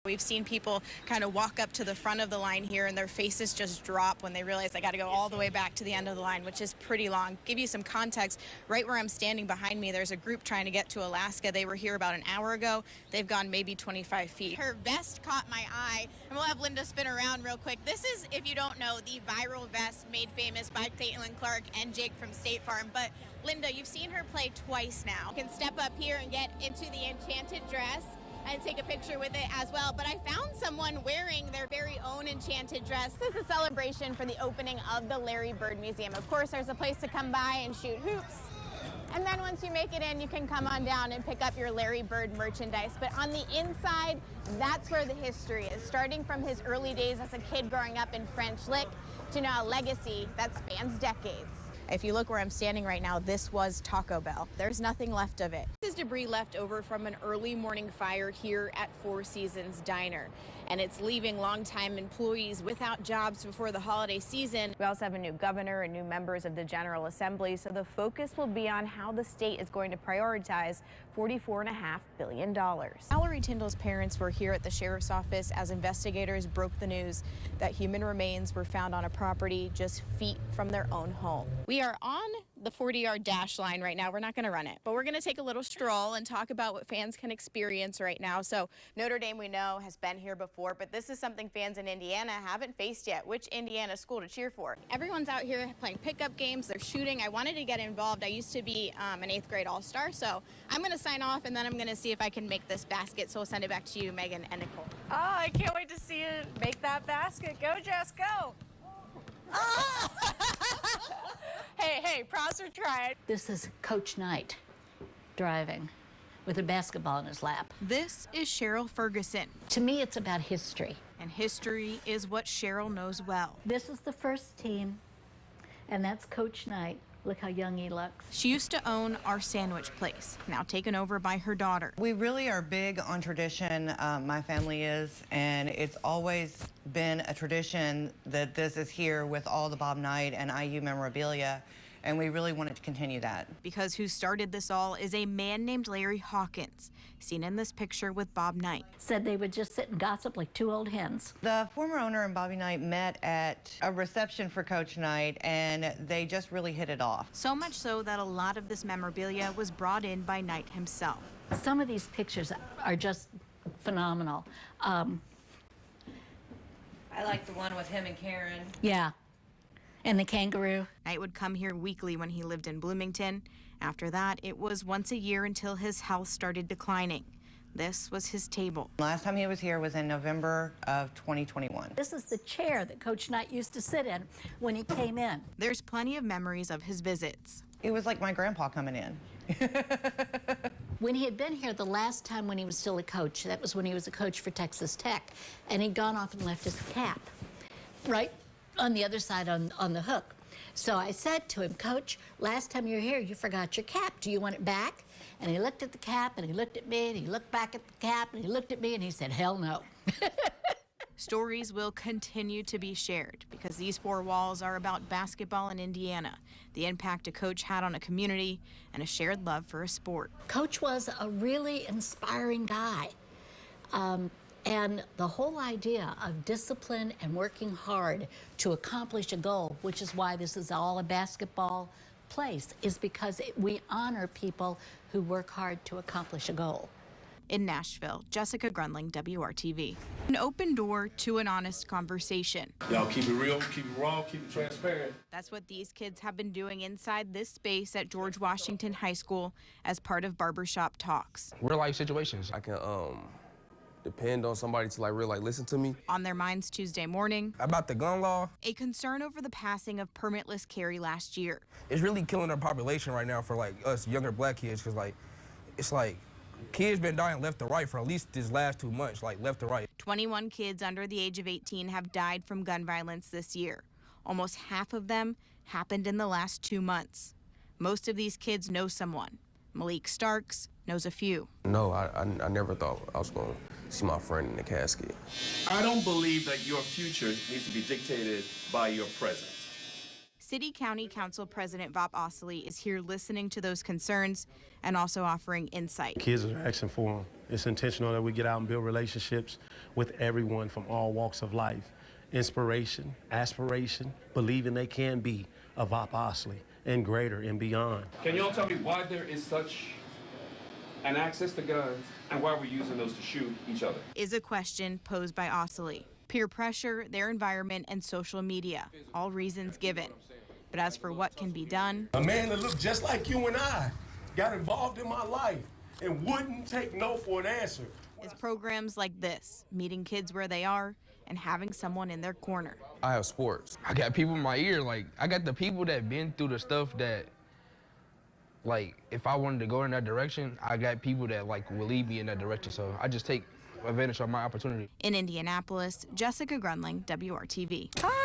We've seen people kind of walk up to the front of the line here and their faces just drop when they realize they got to go all the way back to the end of the line, which is pretty long. Give you some context, right where I'm standing behind me, there's a group trying to get to Alaska. They were here about an hour ago. They've gone maybe 25 feet. Her vest caught my eye, and we'll have Linda spin around real quick. This is, if you don't know, the viral vest made famous by Caitlin Clark and Jake from State Farm. But Linda, you've seen her play twice now. You can step up here and get into the enchanted dress and take a picture with it as well. But I found someone wearing their very own enchanted dress. This is a celebration for the opening of the Larry Bird Museum. Of course, there's a place to come by and shoot hoops. And then once you make it in, you can come on down and pick up your Larry Bird merchandise. But on the inside, that's where the history is, starting from his early days as a kid growing up in French Lick to now a legacy that spans decades. If you look where I'm standing right now, this was Taco Bell. There's nothing left of it. This is debris left over from an early morning fire here at Four Seasons Diner. And it's leaving longtime employees without jobs before the holiday season. We also have a new governor and new members of the General Assembly, so the focus will be on how the state is going to prioritize $44.5 billion. Valerie Tyndall's parents were here at the sheriff's office as investigators broke the news that human remains were found on a property just feet from their own home. We are on the 40-yard dash line right now. We're not going to run it, but we're going to take a little stroll and talk about what fans can experience right now. So Notre Dame, we know, has been here before, but this is something fans in Indiana haven't faced yet. Which Indiana school to cheer for? Everyone's out here playing pickup games. They're shooting. I wanted to get involved. I used to be an 8th grade all-star, so I'm going to sign off, and then I'm going to see if I can make this basket. So we'll send it back to you, Megan and Nicole. Oh, I can't wait to see you make that basket. Go, Jess, go. Oh. Hey, Prosser tried. This is Coach Knight driving with a basketball in his lap. This is Cheryl Ferguson. To me, it's about history. And history is what Cheryl knows well. This is the first team, and that's Coach Knight. Look how young he looks. She used to own our sandwich place, now taken over by her daughter. We really are big on tradition, my family is, and it's always been a tradition that this is here with all the Bob Knight and IU memorabilia, and we really wanted to continue that. Because who started this all is a man named Larry Hawkins, seen in this picture with Bob Knight. Said they would just sit and gossip like two old hens. The former owner and Bobby Knight met at a reception for Coach Knight, and they just really hit it off. So much so that a lot of this memorabilia was brought in by Knight himself. Some of these pictures are just phenomenal. I like the one with him and Karen. Yeah. And the kangaroo. Knight would come here weekly when he lived in Bloomington. After that, it was once a year until his health started declining. This was his table. Last time he was here was in November of 2021. This is the chair that Coach Knight used to sit in when he came in. There's plenty of memories of his visits. It was like my grandpa coming in. When he had been here the last time when he was still a coach, that was when he was a coach for Texas Tech, and he'd gone off and left his cap right on the other side on the hook. So I said to him, Coach, last time you were here, you forgot your cap. Do you want it back? And he looked at the cap, and he looked at me, and he looked back at the cap, and he looked at me, and he said, hell no. Stories will continue to be shared because these four walls are about basketball in Indiana, the impact a coach had on a community, and a shared love for a sport. Coach was a really inspiring guy. And the whole idea of discipline and working hard to accomplish a goal, which is why this is all a basketball place, is because we honor people who work hard to accomplish a goal. In Nashville, Jessica Gruenling, WRTV. An open door to an honest conversation. Y'all keep it real, keep it raw, keep it transparent. That's what these kids have been doing inside this space at George Washington High School as part of Barbershop Talks. Real life situations. I can depend on somebody to really listen to me. On their minds Tuesday morning, About the gun law, a concern over the passing of permitless carry last year. it's really killing our population right now for us younger black kids, because it's kids been dying left to right for at least these last 2 months, left to right. 21 kids under the age of 18 have died from gun violence this year. Almost half of them happened in the last 2 months. Most of these kids know someone. Malik Starks knows a few. No, I never thought I was going to see my friend in the casket. I don't believe that your future needs to be dictated by your present. City County Council President Bob Ostley is here listening to those concerns and also offering insight. Kids are asking for them. It's intentional that we get out and build relationships with everyone from all walks of life. Inspiration, aspiration, believing they can be a Bob Ostley and greater and beyond. Can you all tell me why there is such an access to guns and why we're using those to shoot each other? Is a question posed by Ostley. Peer pressure, their environment, and social media, all reasons given. But as for what can be done, A man that looked just like you and I got involved in my life and wouldn't take no for an answer. is programs like this, meeting kids where they are and having someone in their corner. I have sports. I got people in my ear. Like, I got the people that been through the stuff that, like, if I wanted to go in that direction, I got people that, like, will lead me in that direction. So I just take advantage of my opportunity. In Indianapolis, Jessica Gruenling, WRTV. Hi.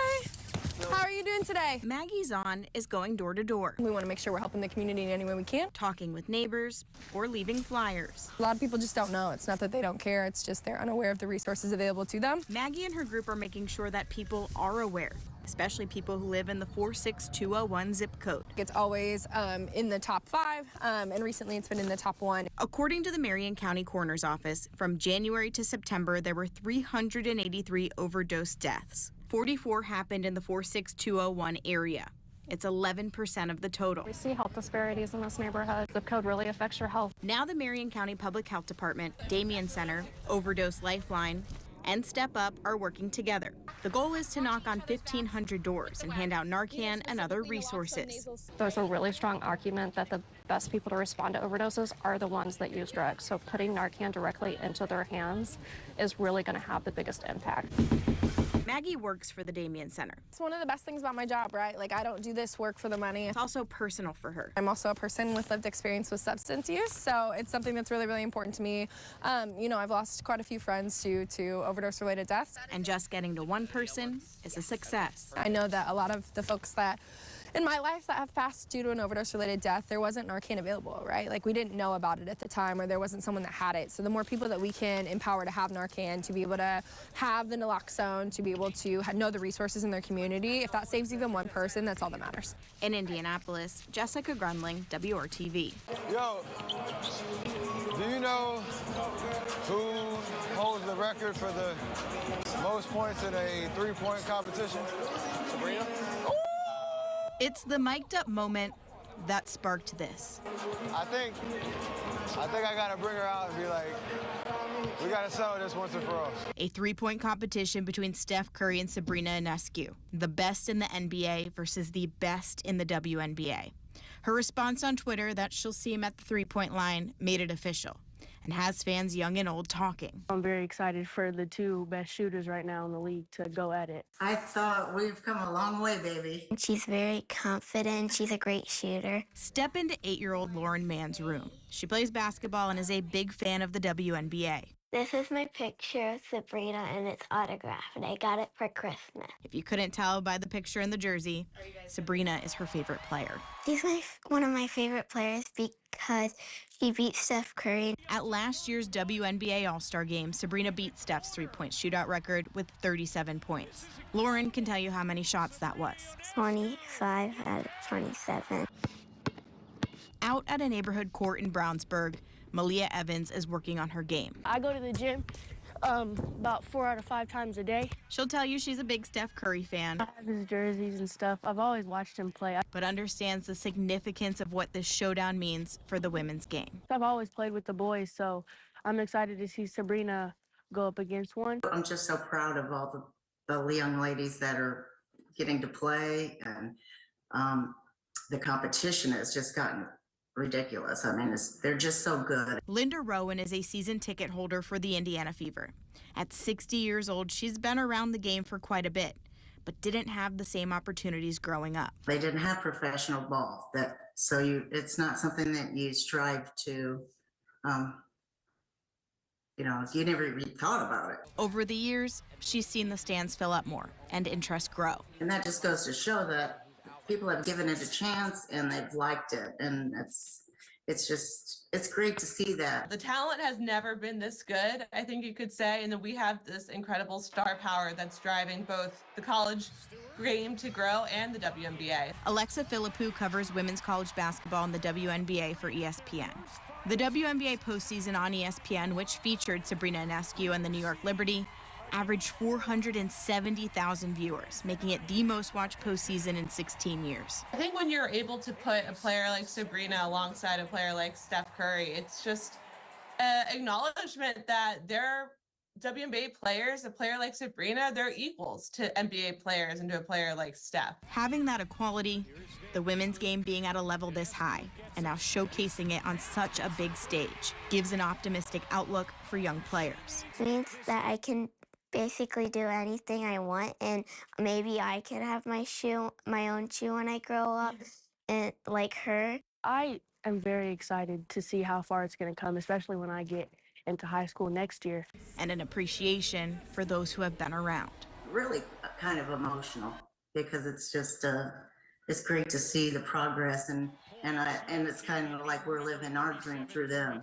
How are you doing today? Maggie Zahn is going door to door, We want to make sure we're helping the community in any way we can. talking with neighbors or leaving flyers. A lot of people just don't know. It's not that they don't care, it's just they're unaware of the resources available to them. Maggie and her group are making sure that people are aware, especially people who live in the 46201 zip code. It's always in the top 5, and recently it's been in the top 1. According to the Marion County Coroner's Office, from January to September, there were 383 overdose deaths. 44 happened in the 46201 area. It's 11% of the total. We see health disparities in this neighborhood. The code really affects your health. Now the Marion County Public Health Department, Damien Center, Overdose Lifeline, and Step Up are working together. The goal is to knock on 1,500 doors and hand out Narcan and other resources. There's a really strong argument that the best people to respond to overdoses are the ones that use drugs. So putting Narcan directly into their hands is really going to have the biggest impact. Maggie works for the Damien Center. It's one of the best things about my job, right? Like, I don't do this work for the money. It's also personal for her. I'm also a person with lived experience with substance use, so it's something that's really, really important to me. You know, I've lost quite a few friends due to overdose-related deaths. And just getting to one person is a success. I know that a lot of the folks that in my life that have passed due to an overdose-related death, there wasn't Narcan available, right? Like, we didn't know about it at the time, or there wasn't someone that had it. So the more people that we can empower to have Narcan, to be able to have the naloxone, to be able to know the resources in their community, if that saves even one person, that's all that matters. In Indianapolis, Jessica Gruenling, WRTV. Yo, do you know who holds the record for the most points in a three-point competition? Sabrina? It's the mic'd up moment that sparked this. I think I gotta bring her out and be like, we gotta settle this once and for all. A 3-point competition between Steph Curry and Sabrina Ionescu, the best in the NBA versus the best in the WNBA. Her response on Twitter that she'll see him at the 3-point line made it official and has fans young and old talking. I'm very excited for the 2 best shooters right now in the league to go at it. I thought we've come a long way, baby. She's very confident. She's a great shooter. Step into 8-year-old Lauren Mann's room. She plays basketball and is a big fan of the WNBA. This is my picture of Sabrina, and it's autographed, and I got it for Christmas. If you couldn't tell by the picture in the jersey, Sabrina is her favorite player. She's one of my favorite players because she beat Steph Curry. At last year's WNBA All-Star Game, Sabrina beat Steph's 3-point shootout record with 37 points. Lauren can tell you how many shots that was. 25 out of 27. Out at a neighborhood court in Brownsburg, Malia Evans is working on her game. I go to the gym about 4 out of 5 times a day. She'll tell you she's a big Steph Curry fan. I have his jerseys and stuff. I've always watched him play. But understands the significance of what this showdown means for the women's game. I've always played with the boys, so I'm excited to see Sabrina go up against one. I'm just so proud of all the young ladies that are getting to play, and the competition has just gotten ridiculous. I mean, they're just so good. Linda Rowan is a season ticket holder for the Indiana Fever. At 60 years old, she's been around the game for quite a bit, but didn't have the same opportunities growing up. They didn't have professional ball, it's not something that you strive to, you never really thought about it. Over the years, she's seen the stands fill up more and interest grow. And that just goes to show that people have given it a chance and they've liked it, and it's great to see that. The talent has never been this good, I think you could say, and then we have this incredible star power that's driving both the college game to grow and the WNBA. Alexa Philippou covers women's college basketball in the WNBA for ESPN. The WNBA postseason on ESPN, which featured Sabrina Ionescu and the New York Liberty, averaged 470,000 viewers, making it the most watched postseason in 16 years. I think when you're able to put a player like Sabrina alongside a player like Steph Curry, it's just an acknowledgement that they're WNBA players, a player like Sabrina, they're equals to NBA players and to a player like Steph. Having that equality, the women's game being at a level this high, and now showcasing it on such a big stage, gives an optimistic outlook for young players. It means that I can basically do anything I want, and maybe I could have my own shoe when I grow up, and like her. I am very excited to see how far it's going to come, especially when I get into high school next year. And an appreciation for those who have been around. Really kind of emotional because it's just it's great to see the progress and it's kind of like we're living our dream through them.